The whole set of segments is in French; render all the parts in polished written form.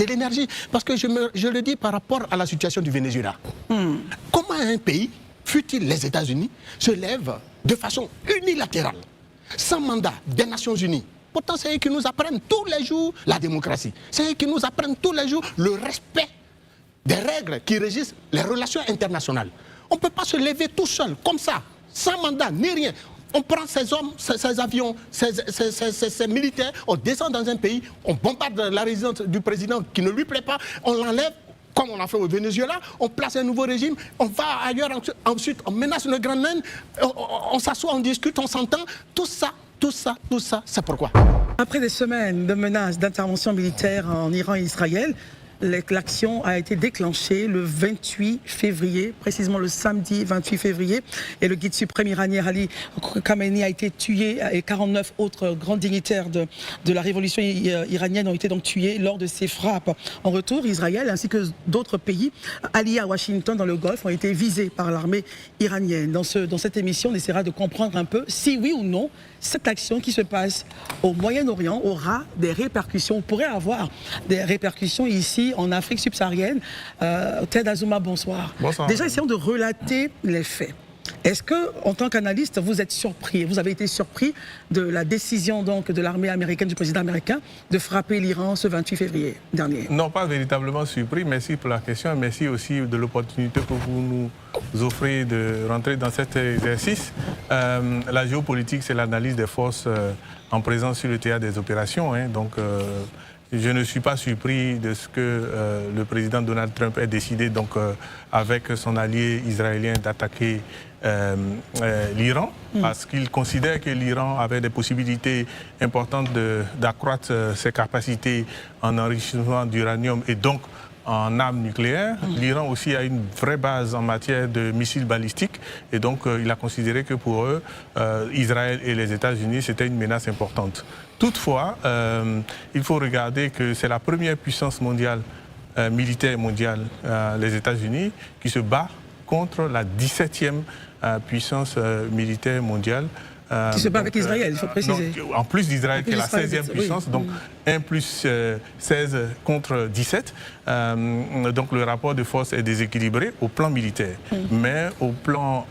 de l'énergie. Parce que je le dis par rapport à la situation du Venezuela. Comment un pays, fût-il les États-Unis, se lève de façon unilatérale, sans mandat des Nations Unies? Pourtant, c'est eux qui nous apprennent tous les jours la démocratie. C'est eux qui nous apprennent tous les jours le respect des règles qui régissent les relations internationales. On ne peut pas se lever tout seul, comme ça, sans mandat, ni rien. On prend ces hommes, ces avions, ces militaires, on descend dans un pays, on bombarde la résidence du président qui ne lui plaît pas, on l'enlève, comme on a fait au Venezuela, on place un nouveau régime, on va ailleurs, ensuite on menace le Grand Nain, on s'assoit, on discute, on s'entend, tout ça, c'est pourquoi. Après des semaines de menaces d'intervention militaire en Iran et Israël, l'action a été déclenchée le 28 février, précisément le samedi 28 février. Et le guide suprême iranien Ali Khamenei a été tué et 49 autres grands dignitaires de la révolution iranienne ont été donc tués lors de ces frappes. En retour, Israël ainsi que d'autres pays alliés à Washington dans le Golfe ont été visés par l'armée iranienne. Dans cette émission, on essaiera de comprendre un peu si oui ou non cette action qui se passe au Moyen-Orient aura des répercussions, ou pourrait avoir des répercussions ici en Afrique subsaharienne. Ted Azuma, bonsoir. Bonsoir. Déjà, essayons de relater les faits. Est-ce que, en tant qu'analyste, vous êtes surpris, vous avez été surpris de la décision donc de l'armée américaine, du président américain, de frapper l'Iran ce 28 février dernier? Non, pas véritablement surpris. Merci pour la question. Merci aussi de l'opportunité que vous nous offrez de rentrer dans cet exercice. La géopolitique, c'est l'analyse des forces en présence sur le théâtre des opérations. Donc, je ne suis pas surpris de ce que le président Donald Trump ait décidé, donc, avec son allié israélien, d'attaquer l'Iran, parce qu'il considère que l'Iran avait des possibilités importantes d'accroître ses capacités en enrichissement d'uranium et donc en armes nucléaires. L'Iran aussi a une vraie base en matière de missiles balistiques et donc il a considéré que pour eux, Israël et les États-Unis, c'était une menace importante. Toutefois, il faut regarder que c'est la première puissance mondiale, militaire mondiale, les États-Unis, qui se bat contre la 17e puissance militaire mondiale. Qui se bat avec Israël, il faut préciser. Non, en plus d'Israël, qui est la 16e puissance, oui. donc 1 plus 16 contre 17. Donc le rapport de force est déséquilibré au plan militaire. Mais au plan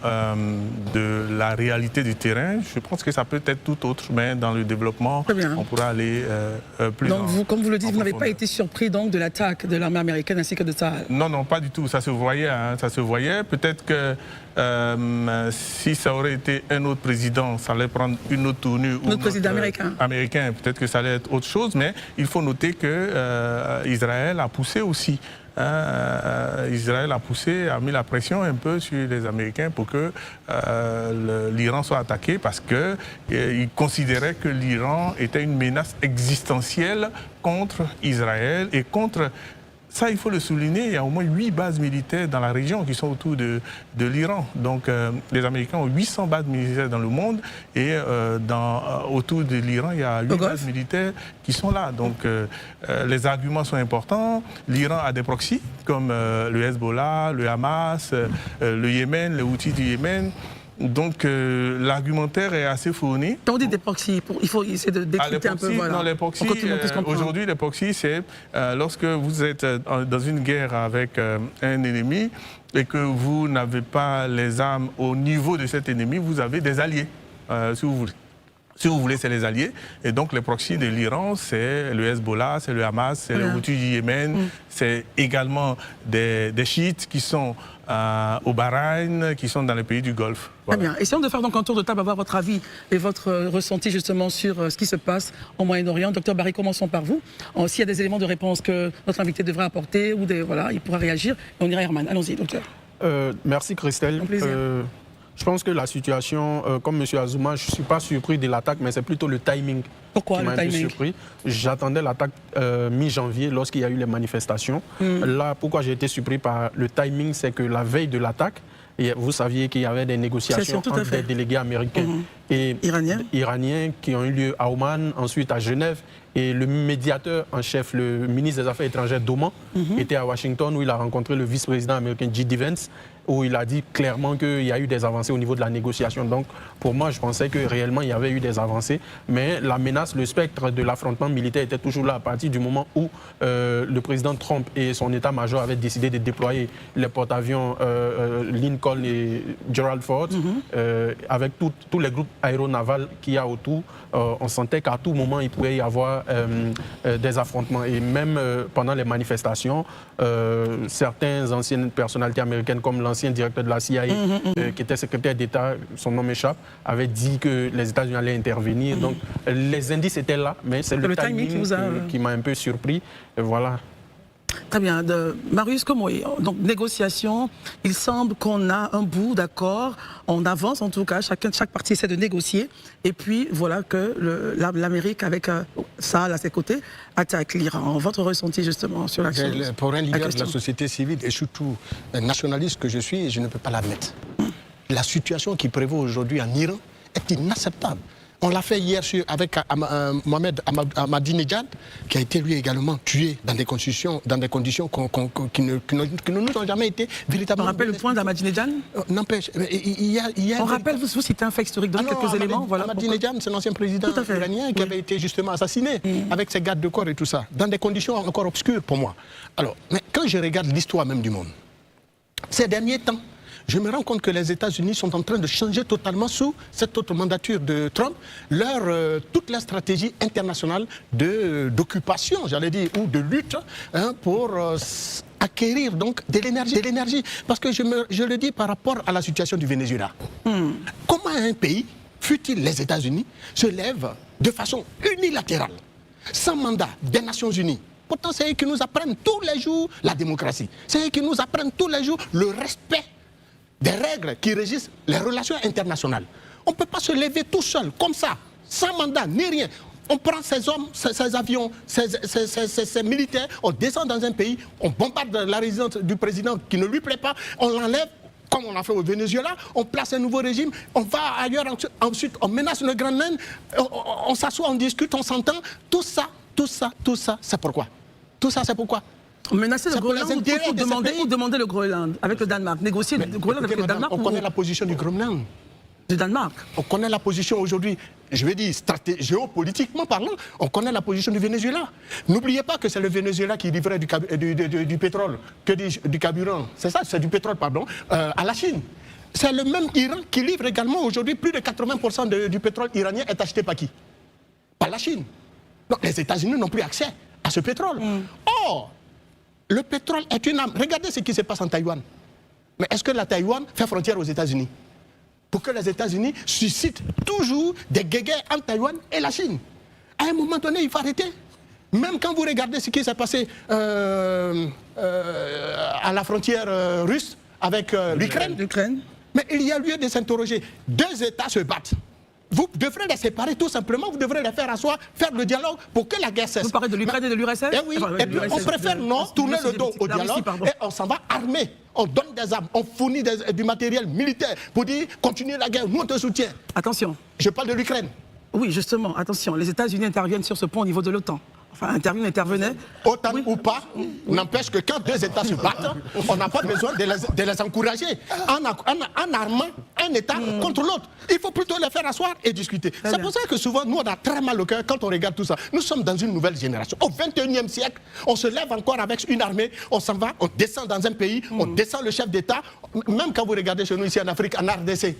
de la réalité du terrain, je pense que ça peut être tout autre, mais dans le développement, on pourra aller plus loin. Donc, comme vous le dites, vous n'avez pas été surpris donc, de l'attaque de l'armée américaine ainsi que de Tsahal? Non, non, pas du tout. Ça se voyait, hein, ça se voyait. Peut-être que si ça aurait été un autre président, ça allait prendre une autre tournure. Notre président américain. Peut-être que ça allait être autre chose, mais il faut noter que Israël a poussé aussi. Israël a poussé, a mis la pression un peu sur les Américains pour que l'Iran soit attaqué parce qu'il considérait que l'Iran était une menace existentielle contre Israël et contre... Ça, il faut le souligner, il y a au moins 8 bases militaires dans la région qui sont autour de l'Iran. Donc, les Américains ont 800 bases militaires dans le monde et autour de l'Iran, il y a 8 bases militaires qui sont là. Donc, les arguments sont importants. L'Iran a des proxys comme le Hezbollah, le Hamas, le Yémen, les Houthis du Yémen. Donc l'argumentaire est assez fourni. Quand on dit des proxys, il faut essayer de décrypter un peu. Voilà. Non, les proxys, aujourd'hui, les proxys, c'est lorsque vous êtes dans une guerre avec un ennemi et que vous n'avez pas les armes au niveau de cet ennemi, vous avez des alliés, si vous voulez. Si vous voulez, c'est les alliés. Et donc, les proxys de l'Iran, c'est le Hezbollah, c'est le Hamas, c'est le Houthi du Yémen, c'est également des chiites qui sont au Bahreïn, qui sont dans les pays du Golfe. Voilà. Très bien. Essayons de faire donc un tour de table, avoir votre avis et votre ressenti justement sur ce qui se passe au Moyen-Orient. Docteur Barry, commençons par vous. S'il y a des éléments de réponse que notre invité devrait apporter, ou voilà, il pourra réagir. Et on ira à Herman. Allons-y, docteur. Merci, Christelle. Je pense que la situation, comme M. Azuma, je ne suis pas surpris de l'attaque, mais c'est plutôt le timing. Pourquoi le timing? Surpris. J'attendais l'attaque mi-janvier lorsqu'il y a eu les manifestations. Là, pourquoi j'ai été surpris par le timing, c'est que la veille de l'attaque, vous saviez qu'il y avait des négociations entre des délégués américains et iraniens qui ont eu lieu à Oman, ensuite à Genève. Et le médiateur en chef, le ministre des Affaires étrangères d'Oman, était à Washington où il a rencontré le vice-président américain J.D. Vance. où il a dit clairement qu'il y a eu des avancées au niveau de la négociation. Donc, pour moi, je pensais que réellement, il y avait eu des avancées. Mais la menace, le spectre de l'affrontement militaire était toujours là à partir du moment où le président Trump et son état-major avaient décidé de déployer les porte-avions Lincoln et Gerald Ford, avec tous les groupes aéronavals qu'il y a autour. On sentait qu'à tout moment, il pouvait y avoir des affrontements. Et même pendant les manifestations, certaines anciennes personnalités américaines, comme l'ancien directeur de la CIA, qui était secrétaire d'État, son nom m'échappe, avait dit que les États-Unis allaient intervenir. Donc, les indices étaient là, mais c'est le timing qui m'a un peu surpris. Et voilà. Très bien. Marius, comment donc négociation, il semble qu'on a un bout d'accord, on avance en tout cas, chaque partie essaie de négocier, et puis voilà que l'Amérique avec Sahel à ses côtés attaque l'Iran. Votre ressenti justement sur l'action? Pour un leader de la société civile et surtout un nationaliste que je suis, je ne peux pas l'admettre. La situation qui prévaut aujourd'hui en Iran est inacceptable. On l'a fait hier avec Mohamed Ahmadinejad, qui a été lui également tué dans des conditions qui ne nous ont jamais été véritablement... On rappelle le point d'Ahmadinejad? N'empêche, on rappelle, vous citez un fait historique, donne quelques éléments. Ahmadinejad, c'est l'ancien président iranien qui avait été justement assassiné avec ses gardes de corps et tout ça, dans des conditions encore obscures pour moi. Alors, mais quand je regarde l'histoire même du monde, ces derniers temps, je me rends compte que les États-Unis sont en train de changer totalement sous cette autre mandature de Trump toute la stratégie internationale d'occupation, j'allais dire, ou de lutte pour acquérir donc de l'énergie. Parce que je le dis par rapport à la situation du Venezuela. Comment un pays, fût-il les États-Unis, se lève de façon unilatérale, sans mandat des Nations Unies? Pourtant, c'est eux qui nous apprennent tous les jours la démocratie. C'est eux qui nous apprennent tous les jours le respect des règles qui régissent les relations internationales. On ne peut pas se lever tout seul, comme ça, sans mandat, ni rien. On prend ces hommes, ces avions, ces militaires, on descend dans un pays, on bombarde la résidence du président qui ne lui plaît pas, on l'enlève, comme on l'a fait au Venezuela, on place un nouveau régime, on va ailleurs, ensuite on menace une grande laine, on s'assoit, on discute, on s'entend. Tout ça, c'est pourquoi? Tout ça, c'est pourquoi? Menacer le Groenland ou demander le Groenland avec le Danemark? Négocier le Groenland avec le Danemark? On connaît la position du Groenland. Du Danemark? On connaît la position aujourd'hui, je vais dire, géopolitiquement parlant, on connaît la position du Venezuela. N'oubliez pas que c'est le Venezuela qui livrait du pétrole, du carburant, c'est ça, c'est du pétrole, pardon, à la Chine. C'est le même Iran qui livre également aujourd'hui, plus de 80% du pétrole iranien est acheté par qui? Par la Chine. Donc les États-Unis n'ont plus accès à ce pétrole. Or, le pétrole est une arme. Regardez ce qui se passe en Taïwan. Mais est-ce que la Taïwan fait frontière aux États-Unis? Pour que les États-Unis suscitent toujours des guéguerres entre Taïwan et la Chine. À un moment donné, il faut arrêter. Même quand vous regardez ce qui s'est passé à la frontière russe avec l'Ukraine, mais il y a lieu de s'interroger. Deux États se battent. Vous devrez les séparer tout simplement, vous devrez les faire asseoir, faire le dialogue pour que la guerre cesse. Vous parlez de l'Ukraine et de l'URSS? Eh oui, et puis on préfère tourner le dos au dialogue et on s'en va armer. On donne des armes, on fournit du matériel militaire pour dire continuez la guerre, nous on te soutient. Attention. Je parle de l'Ukraine. Oui, justement, attention, les États-Unis interviennent sur ce point au niveau de l'OTAN. Enfin, intervenaient. Autant ou pas, n'empêche que quand deux États se battent, on n'a pas besoin de les encourager en armant un État contre l'autre. Il faut plutôt les faire asseoir et discuter. C'est pour ça que souvent, nous, on a très mal au cœur quand on regarde tout ça. Nous sommes dans une nouvelle génération. Au 21e siècle, on se lève encore avec une armée, on s'en va, on descend dans un pays, on descend le chef d'État. Même quand vous regardez chez nous ici en Afrique, en RDC,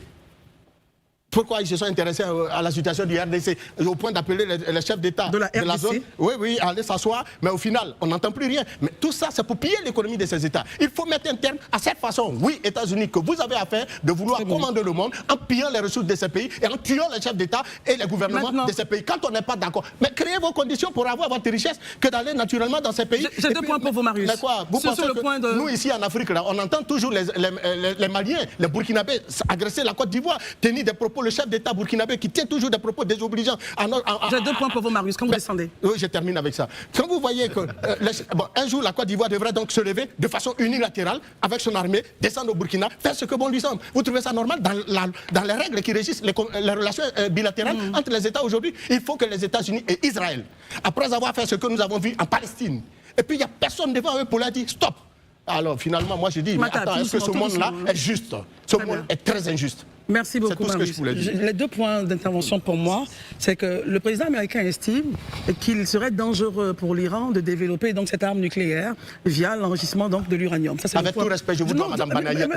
pourquoi ils se sont intéressés à la situation du RDC, au point d'appeler les chefs d'État de la zone? Oui, aller s'asseoir, mais au final, on n'entend plus rien. Mais tout ça, c'est pour piller l'économie de ces États. Il faut mettre un terme à cette façon, oui, États-Unis, que vous avez affaire de vouloir commander le monde en pillant les ressources de ces pays et en tuant les chefs d'État et les gouvernements de ces pays. Quand on n'est pas d'accord, mais créez vos conditions pour avoir votre richesse que d'aller naturellement dans ces pays. J'ai deux points pour vous, Marius. Mais quoi, vous pensez que nous, ici en Afrique, là, on entend toujours les Maliens, les Burkinabés agresser la Côte d'Ivoire, tenir des propos, le chef d'État burkinabé qui tient toujours des propos désobligeants. J'ai deux points pour vous, Marius, quand vous descendez. Oui, je termine avec ça. Quand vous voyez que un jour, la Côte d'Ivoire devrait donc se lever de façon unilatérale avec son armée, descendre au Burkina, faire ce que bon lui semble. Vous trouvez ça normal dans les règles qui régissent les relations bilatérales entre les États aujourd'hui? Il faut que les États-Unis et Israël, après avoir fait ce que nous avons vu en Palestine, et puis il n'y a personne devant eux pour leur dire stop. Alors finalement, moi je dis, mais attends, est-ce que ce monde-là est juste? Ce monde est très injuste. Merci beaucoup, C'est tout ce que je voulais dire. Les 2 points d'intervention pour moi, c'est que le président américain estime qu'il serait dangereux pour l'Iran de développer donc cette arme nucléaire via l'enrichissement donc de l'uranium. Avec tout respect, je vous dois, Madame Benadia.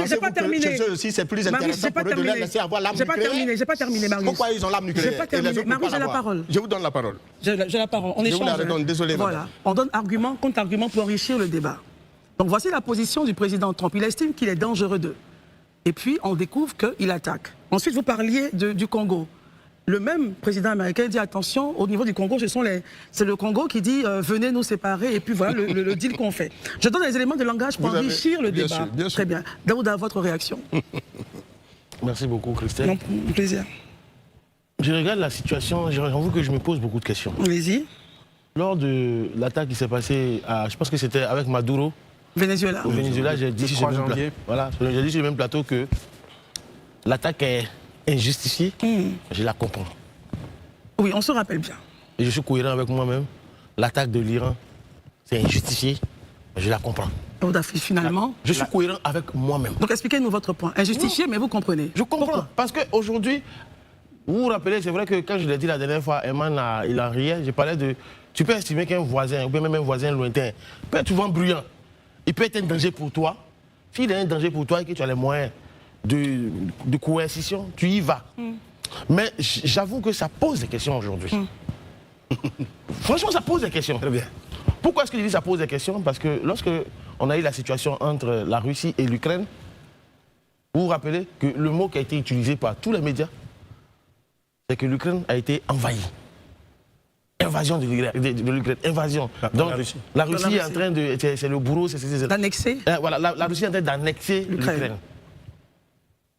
J'ai pas terminé. Chez eux aussi, c'est plus intéressant pour eux de les laisser avoir l'arme nucléaire. J'ai pas terminé, Marius. Pourquoi ils ont l'arme nucléaire? J'ai pas terminé. Marius, j'ai la parole. Je vous donne la parole. J'ai la parole. On échange. Je vous la redonne, désolé. Voilà. On donne argument contre argument pour enrichir le débat. Donc voici la position du président Trump. Il estime qu'il est dangereux d'eux. Et puis, on découvre qu'il attaque. Ensuite, vous parliez du Congo. Le même président américain dit attention, au niveau du Congo, c'est le Congo qui dit venez nous séparer, et puis voilà le deal qu'on fait. Je donne les éléments de langage pour enrichir le débat. Sûr, bien sûr. Très bien. Daouda, votre réaction. Merci beaucoup, Christelle. Non, plaisir. Je regarde la situation, j'avoue que je me pose beaucoup de questions. Allez-y. Lors de l'attaque qui s'est passée, je pense que c'était avec Maduro, Venezuela. au Venezuela, j'ai dit, sur le même plateau que l'attaque est injustifiée, je la comprends. Oui, on se rappelle bien. Et je suis cohérent avec moi-même. L'attaque de l'Iran, c'est injustifié, je la comprends. Daouda, finalement. Je suis cohérent avec moi-même. Donc expliquez-nous votre point. Injustifié, mais vous comprenez. Je comprends. Pourquoi? Parce qu'aujourd'hui, vous vous rappelez, c'est vrai que quand je l'ai dit la dernière fois, Eman, il en riait, je parlais de... Tu peux estimer qu'un voisin, ou bien même un voisin lointain, peut être souvent bruyant. Il peut être un danger pour toi. S'il est un danger pour toi et que tu as les moyens de coercition, tu y vas. Mais j'avoue que ça pose des questions aujourd'hui. Franchement, ça pose des questions. Très bien. Pourquoi est-ce que je dis que ça pose des questions? Parce que lorsque on a eu la situation entre la Russie et l'Ukraine, vous vous rappelez que le mot qui a été utilisé par tous les médias, c'est que l'Ukraine a été envahie. Invasion de l'Ukraine, invasion. Donc la Russie est en train de... C'est le bourreau, c'est... D'annexer Voilà, la Russie est en train d'annexer l'Ukraine.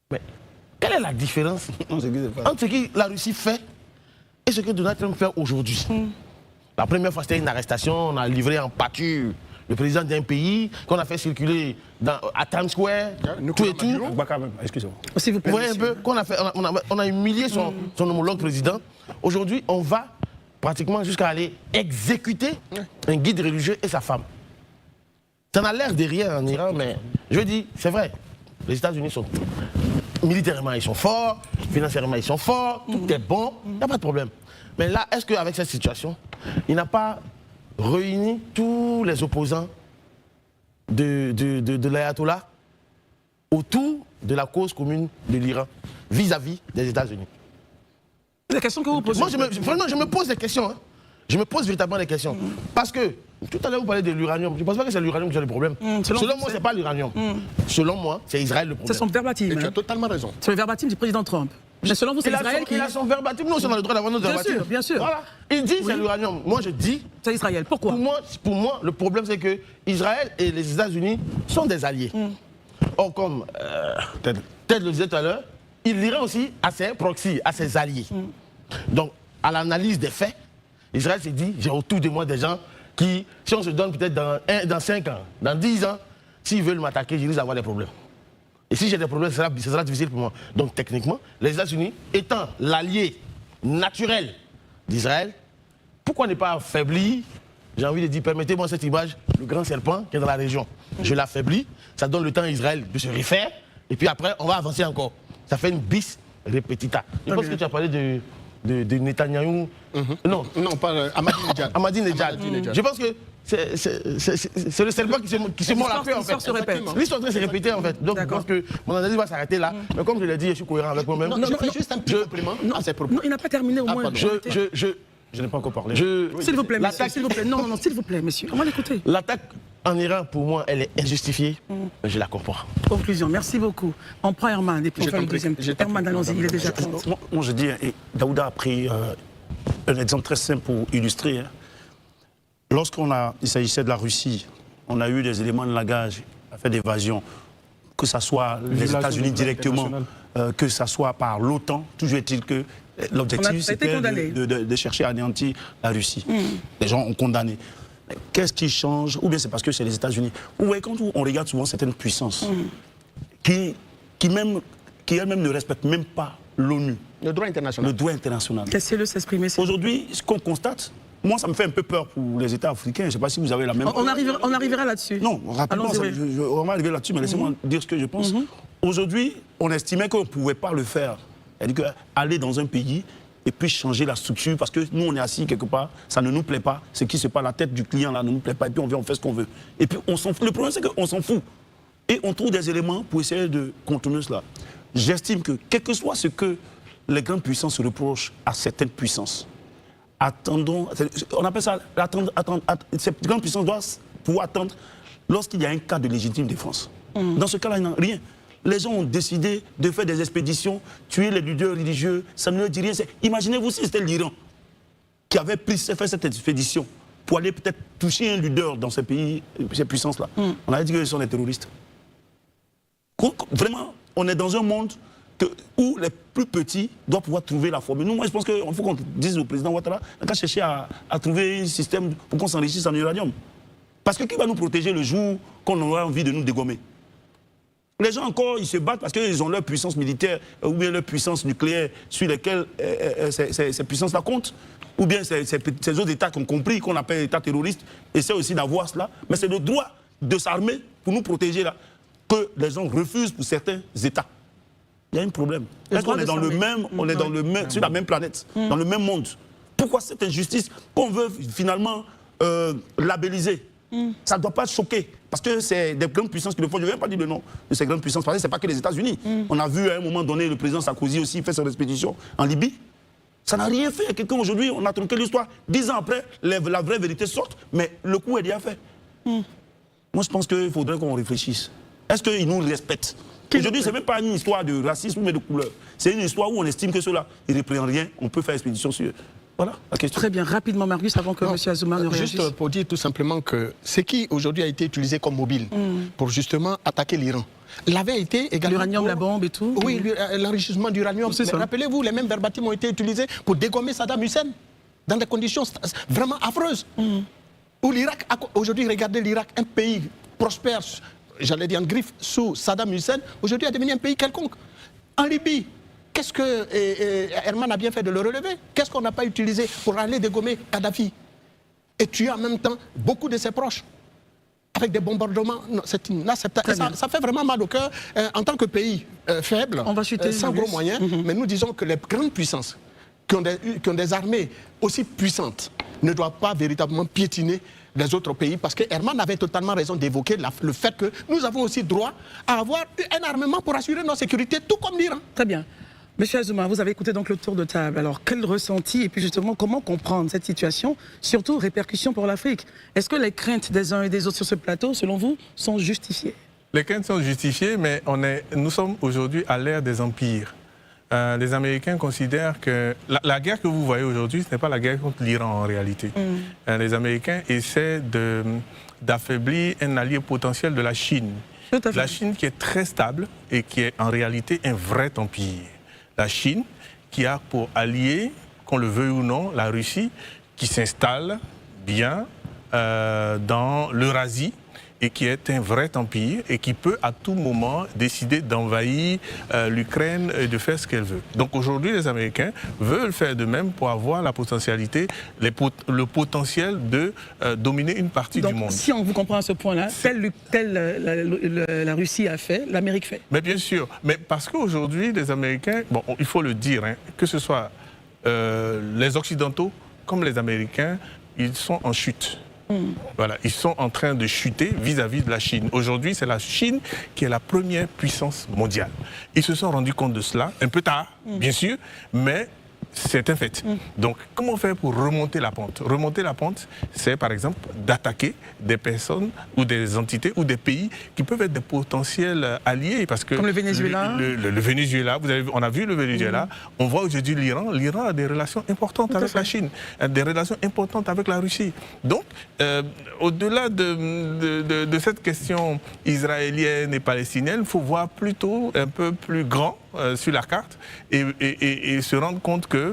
Mais quelle est la différence entre ce que la Russie fait et ce que Donald Trump fait aujourd'hui? La première fois, c'était une arrestation, on a livré en pâture le président d'un pays, qu'on a fait circuler à Times Square, tout et tout. Excusez-moi. S'il vous plaît. Vous voyez un peu, on a humilié son homologue président. Aujourd'hui, on va pratiquement jusqu'à aller exécuter un guide religieux et sa femme. Ça n'a l'air de rien en Iran, mais je dis, c'est vrai. Les États-Unis sont militairement, ils sont forts, financièrement, ils sont forts, tout est bon, il n'y a pas de problème. Mais là, est-ce qu'avec cette situation, il n'a pas réuni tous les opposants de l'ayatollah autour de la cause commune de l'Iran vis-à-vis des États-Unis? La question que vous posez. Moi, vraiment, je me pose des questions. Hein. Je me pose véritablement des questions. Parce que, tout à l'heure, vous parlez de l'uranium. Je ne pense pas que c'est l'uranium qui a le problème. Selon moi, ce n'est pas l'uranium. Selon moi, c'est Israël le problème. C'est son verbatim. Et tu as totalement raison. C'est le verbatim du président Trump. Mais selon vous, c'est Israël qui... Il a son verbatim. Nous, on a le droit d'avoir notre verbatim. Bien sûr, bien sûr. Voilà. Il dit c'est l'uranium. Moi, je dis... C'est Israël. Pourquoi? Pour moi, le problème, c'est que Israël et les États-Unis sont des alliés. Or, comme Ted le disait tout à l'heure, l'Iran aussi a ses proxys, a ses alliés. Donc, à l'analyse des faits, Israël s'est dit, j'ai autour de moi des gens qui, si on se donne peut-être dans 5 ans, dans 10 ans, s'ils veulent m'attaquer, je risque d'avoir des problèmes. Et si j'ai des problèmes, ce sera difficile pour moi. Donc, techniquement, les États-Unis, étant l'allié naturel d'Israël, pourquoi ne pas affaiblir, j'ai envie de dire, permettez-moi cette image, le grand serpent qui est dans la région. Je l'affaiblis, ça donne le temps à Israël de se refaire, et puis après, on va avancer encore. Ça fait une bis repetita. Je pense que tu as parlé de Netanyahou. Non, pas Ahmadinejad. Ahmadinejad. Je pense que c'est le serpent qui se mord la queue en fait. L'histoire se répète. L'histoire se répéter en fait. Donc je pense que mon analyse va s'arrêter là. Mais comme je l'ai dit, je suis cohérent avec moi-même. Non, je fais juste un petit compliment à ses propos. Non, il n'a pas terminé au moins. Je n'ai pas encore parlé. S'il vous plaît, monsieur, s'il vous plaît. Non, s'il vous plaît, monsieur. On va l'écouter. L'attaque en Iran, pour moi, elle est injustifiée. Mais je la comprends. Conclusion, merci beaucoup. On prend Herman et puis on fait le deuxième. Herman, allons-y, il est déjà prêt. Moi, je dis, et Daouda a pris un exemple très simple pour illustrer. Hein. Il s'agissait de la Russie, on a eu des éléments de langage à faire d'évasion, que ce soit les États-Unis directement, que ce soit par l'OTAN. Toujours est-il que l'objectif, c'était de chercher à anéantir la Russie. Les gens ont condamné. Qu'est-ce qui change? Ou bien c'est parce que c'est les États-Unis. Vous voyez, quand on regarde souvent certaines puissances qui elles-mêmes ne respectent même pas l'ONU. Le droit international. Le droit international. Laissez-le s'exprimer. Aujourd'hui, ce qu'on constate, moi, ça me fait un peu peur pour les États africains. Je ne sais pas si vous avez la même... On arrivera là-dessus. Non, rapidement, on va arriver là-dessus, mais laissez-moi dire ce que je pense. Aujourd'hui, on estimait qu'on ne pouvait pas le faire. C'est-à-dire aller dans un pays et puis changer la structure, parce que nous, on est assis quelque part, ça ne nous plaît pas, ce qui se passe, la tête du client, là, ne nous plaît pas, et puis on vient, on fait ce qu'on veut. Et puis, on s'en fout. Le problème, c'est qu'on s'en fout. Et on trouve des éléments pour essayer de contourner cela. J'estime que, quel que soit ce que les grandes puissances reprochent à certaines puissances, attendons, on appelle ça, ces grandes puissances doivent pouvoir attendre lorsqu'il y a un cas de légitime défense. Dans ce cas-là, il n'y a rien. Les gens ont décidé de faire des expéditions, tuer les leaders religieux, ça ne leur dit rien. Imaginez-vous si c'était l'Iran qui avait fait cette expédition pour aller peut-être toucher un leader dans ces pays, ces puissances-là. On avait dit qu'ils sont des terroristes. Vraiment, on est dans un monde où les plus petits doivent pouvoir trouver la formule. Nous, moi, je pense qu'il faut qu'on dise au président Ouattara, on va chercher à trouver un système pour qu'on s'enrichisse en uranium. Parce que qui va nous protéger le jour qu'on aura envie de nous dégommer? Les gens encore, ils se battent parce qu'ils ont leur puissance militaire ou bien leur puissance nucléaire sur lesquelles ces puissances-là comptent. Ou bien ces autres États qui ont compris qu'on appelle États terroristes essaient aussi d'avoir cela. Mais c'est le droit de s'armer pour nous protéger là que les gens refusent pour certains États. Il y a un problème. Est-ce qu'on est dans le même, sur la même planète, dans le même monde? Pourquoi cette injustice qu'on veut finalement labelliser? Ça ne doit pas choquer, parce que c'est des grandes puissances qui le font. Je ne vais pas dire le nom de ces grandes puissances, parce que ce n'est pas que les États-Unis. On a vu à un moment donné le président Sarkozy aussi faire son expédition en Libye. Ça n'a rien fait. Quelqu'un aujourd'hui, on a tronqué l'histoire. 10 ans après, la vraie vérité sort, mais le coup est déjà fait. Moi, je pense qu'il faudrait qu'on réfléchisse. Est-ce qu'ils nous respectent? Aujourd'hui, ce n'est même pas une histoire de racisme mais de couleur. C'est une histoire où on estime que ceux-là, ils ne reprennent rien, on peut faire expédition sur eux. Voilà la question. Très bien, rapidement, Marius, avant que M. Azzouma ne réagisse. Juste pour dire tout simplement que ce qui aujourd'hui a été utilisé comme mobile pour justement attaquer l'Iran l'avait été également... L'uranium, la bombe et tout. Oui, l'enrichissement d'uranium. Rappelez-vous, les mêmes verbatims ont été utilisés pour dégommer Saddam Hussein dans des conditions vraiment affreuses. Où l'Irak, aujourd'hui, regardez l'Irak, un pays prospère, j'allais dire en griffe, sous Saddam Hussein, aujourd'hui a devenu un pays quelconque. En Libye, qu'est-ce que Herman a bien fait de le relever? Qu'est-ce qu'on n'a pas utilisé pour aller dégommer Kadhafi et tuer en même temps beaucoup de ses proches avec des bombardements? C'est inacceptable. Ça fait vraiment mal au cœur. En tant que pays faible, on va chuter, sans gros moyens, mais nous disons que les grandes puissances qui ont des armées aussi puissantes ne doivent pas véritablement piétiner les autres pays, parce que Herman avait totalement raison d'évoquer le fait que nous avons aussi droit à avoir un armement pour assurer notre sécurité, tout comme l'Iran. Très bien. Monsieur Azzouma, vous avez écouté donc le tour de table. Alors, quel ressenti et puis justement, comment comprendre cette situation, surtout répercussions pour l'Afrique? Est-ce que les craintes des uns et des autres sur ce plateau, selon vous, sont justifiées? Les craintes sont justifiées, mais nous sommes aujourd'hui à l'ère des empires. Les Américains considèrent que la guerre que vous voyez aujourd'hui, ce n'est pas la guerre contre l'Iran en réalité. Les Américains essaient d'affaiblir un allié potentiel de la Chine. La Chine qui est très stable et qui est en réalité un vrai empire. La Chine qui a pour allié, qu'on le veuille ou non, la Russie, qui s'installe bien dans l'Eurasie, et qui est un vrai empire et qui peut à tout moment décider d'envahir l'Ukraine et de faire ce qu'elle veut. Donc aujourd'hui, les Américains veulent faire de même pour avoir la potentialité, le potentiel de dominer une partie du monde. Si on vous comprend à ce point-là, la Russie a fait, l'Amérique fait. Mais bien sûr, mais parce qu'aujourd'hui, les Américains, bon, il faut le dire, hein, que ce soit les Occidentaux comme les Américains, ils sont en chute. Voilà, ils sont en train de chuter vis-à-vis de la Chine. Aujourd'hui, c'est la Chine qui est la première puissance mondiale. Ils se sont rendus compte de cela, un peu tard, bien sûr, mais c'est un fait. Donc, comment faire pour remonter la pente? Remonter la pente, c'est par exemple d'attaquer des personnes ou des entités ou des pays qui peuvent être des potentiels alliés. Parce que comme le Venezuela. Le Venezuela, on a vu le Venezuela, on voit aujourd'hui l'Iran. L'Iran a des relations importantes avec la Chine, des relations importantes avec la Russie. Donc, au-delà de cette question israélienne et palestinienne, il faut voir plutôt un peu plus grand sur la carte et se rendre compte que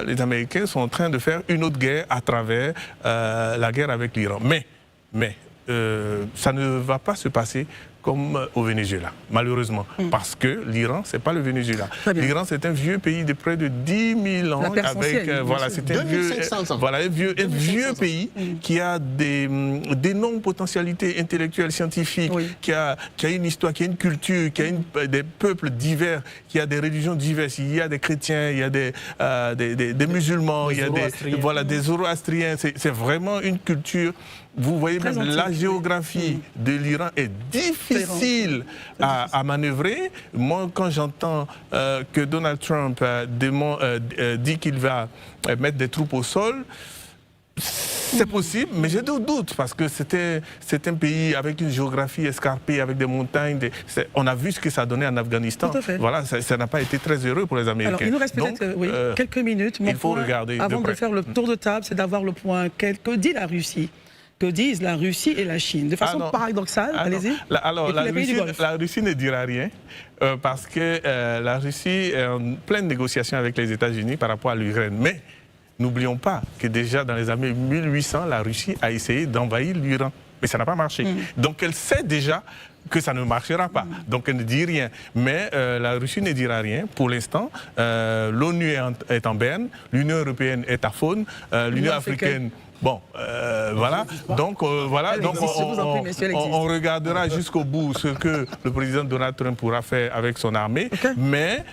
les Américains sont en train de faire une autre guerre à travers la guerre avec l'Iran. Mais ça ne va pas se passer comme au Venezuela, malheureusement. Parce que l'Iran, c'est pas le Venezuela. L'Iran, c'est un vieux pays de près de 10 000 ans. Avec, voilà, c'est un vieux pays qui a d'énormes potentialités intellectuelles, scientifiques, qui a une histoire, qui a une culture, qui a des peuples divers, qui a des religions diverses. Il y a des chrétiens, il y a des musulmans, il y a des zoroastriens. C'est vraiment une culture. Vous voyez même la géographie de l'Iran est difficile à manœuvrer. Moi, quand j'entends que Donald Trump dit qu'il va mettre des troupes au sol, c'est possible, mais j'ai des doutes parce que c'est un pays avec une géographie escarpée, avec des montagnes. On a vu ce que ça donnait en Afghanistan. Voilà, ça n'a pas été très heureux pour les Américains. Alors, il nous reste peut-être quelques minutes. Il faut regarder. Avant de faire le tour de table, c'est d'avoir le point. Que dit la Russie? Que disent la Russie et la Chine? De façon paradoxale, allez-y. Alors, la Russie ne dira rien parce que la Russie est en pleine négociation avec les États-Unis par rapport à l'Ukraine. Mais n'oublions pas que déjà dans les années 1800, la Russie a essayé d'envahir l'Iran. Mais ça n'a pas marché. Donc elle sait déjà que ça ne marchera pas. Donc elle ne dit rien. Mais la Russie ne dira rien. Pour l'instant, l'ONU est en berne, l'Union européenne est à faune, l'Union africaine... Bon, voilà. Donc, on regardera jusqu'au bout ce que le président Donald Trump pourra faire avec son armée. Mais,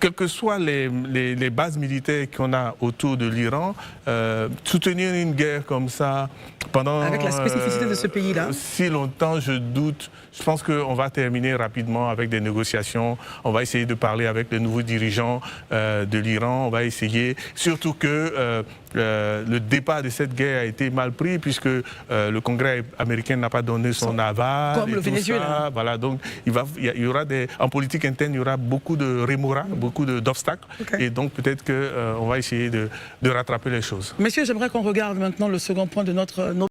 quelles que soient les bases militaires qu'on a autour de l'Iran, soutenir une guerre comme ça pendant... Avec la spécificité de ce pays-là. Si longtemps, je doute. Je pense qu'on va terminer rapidement avec des négociations. On va essayer de parler avec les nouveaux dirigeants de l'Iran. On va essayer, surtout que le départ de cette guerre a été mal pris puisque le Congrès américain n'a pas donné son aval. Comme le Venezuela. Voilà, donc il y aura en politique interne, il y aura beaucoup de rémora, beaucoup d'obstacles. Et donc peut-être qu'on va essayer de rattraper les choses. Messieurs, j'aimerais qu'on regarde maintenant le second point de notre